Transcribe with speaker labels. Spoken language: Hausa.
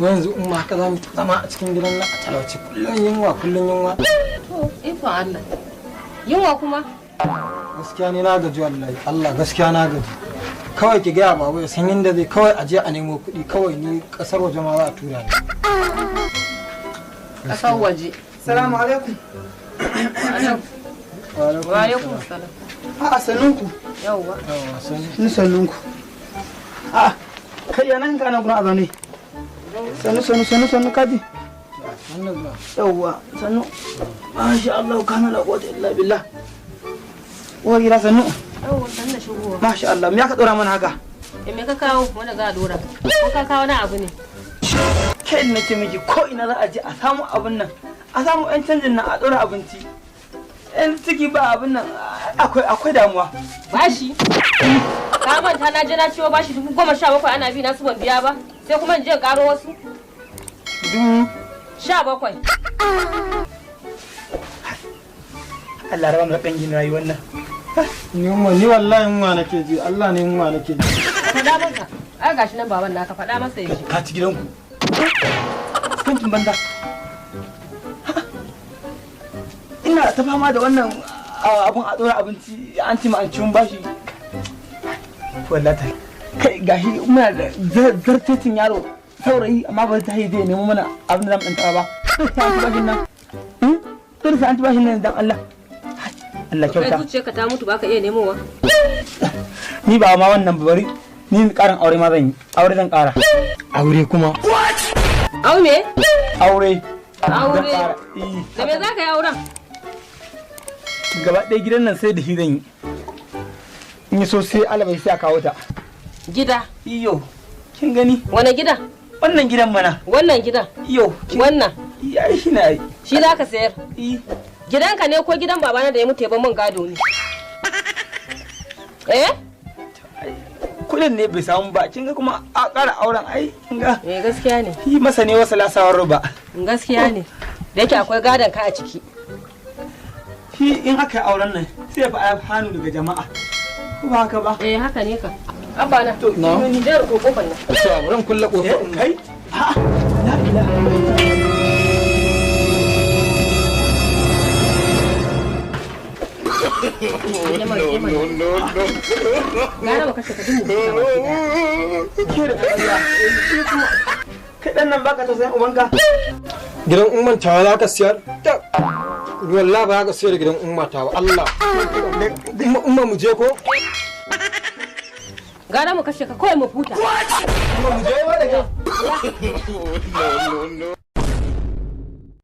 Speaker 1: yanzu in ma haka za mu zama a cikin gidan nan a talauci kullum yunwa
Speaker 2: to ikon Allah yunwa kuma
Speaker 1: gaskiya ne na gaji wallahi Allah gaskiya na gaji kawai ki gaya babu ya san yadda zai kawai aje a nemo kuɗi kawai ni kasar waje ma za a tura ni
Speaker 2: kasar waje.
Speaker 3: Salamu alaikum.
Speaker 2: Wa alaikum salam.
Speaker 3: A sannunku.
Speaker 2: Yawwa.
Speaker 3: Ni sannunku. A kai yana kana kuna a zaune. Sannu kaji. Yawwa sannu. Masha Allah kana la quwwata illa billah. Wa gida sannu.
Speaker 2: Yawwa sannu shigowa.
Speaker 3: Masha Allah me aka dora mana haka?
Speaker 2: Me ka kawo wanda za a dora? Ko ka kawo na abu ne?
Speaker 3: Kai na ce miki ko ina za a je a samu abin nan. A samu 'yan canjin nan a dora abinci. 'Yan ciki ba abin nan akwai damuwa.
Speaker 2: Bashi? Ka manta na je na ciwo bashi 17,000 ana bi na su ban biya ba. Sai kuma in je karo wasu. 17.
Speaker 3: Allah rawa mu kan gina rayuwar nan.
Speaker 1: ni wallahi yunwa nake ji Allah ne yunwa nake ji
Speaker 2: Faɗa masa. Ai gashi nan baban naka faɗa masa yaji.
Speaker 3: Ka ci gidanku. Kankin banda. Ina ta fama da wannan abun a dora abinci an ci ma an ciwon bashi. Wallahi kai gashi muna da zartecin yaro saurayi amma ba ta haide nemo mana abin da zamu dan taba ba. Ta ci bashin nan. Dole sai an ci bashin nan dan Allah. Allah kyauta.
Speaker 2: Kai zuciyarka ta mutu baka iya nemowa.
Speaker 3: Ni ba ma wannan bari ni karin aure ma zan yi. Aure zan kara.
Speaker 1: aure kuma
Speaker 2: Au me?
Speaker 3: Aure.
Speaker 2: Aure. Da me za ka yi auren?
Speaker 3: Gaba ɗaya gidan nan sai da shi zan yi. In yi so sai alabai sai a kawo ta.
Speaker 2: Gida.
Speaker 3: Iyo, kin gani?
Speaker 2: Wane gida?
Speaker 3: Wannan gidan mana.
Speaker 2: Wannan gidan.
Speaker 3: Iyo,
Speaker 2: Wannan.
Speaker 3: ya shi na yi.
Speaker 2: Shi za ka sayar. Gidanka ne ko gidan babana da ya mutu ya ban min gado ne? Eh?
Speaker 3: Kudin ne bai samu ba, kin ga kuma a ƙara auren ai, kin ga.
Speaker 2: Gaskiya ne.
Speaker 3: Yi masa ne wasu lasawar ruba.
Speaker 2: Gaskiya ne. Da yake akwai gadon ka a ciki.
Speaker 3: Shi in aka yi auren nan sai fa hannu daga jama'a. Ko ba haka ba?
Speaker 2: Haka ne ka. Abba na.
Speaker 1: na
Speaker 2: Ni da ko kofar nan.
Speaker 1: to ran kulle kofar
Speaker 3: Kai? Ha? La ilaha illallah.
Speaker 2: Gara ba kashe ka dumu.
Speaker 3: Ke da Allah. Kai dan nan baka tausayin ubanka.
Speaker 1: gidan umman tawa za ka siyar wallahi ba za ka siyar da gidan umma tawa Allah umma mu je ko
Speaker 2: Gara mu kashe ka kawai mu huta.
Speaker 3: Mu je wa daga.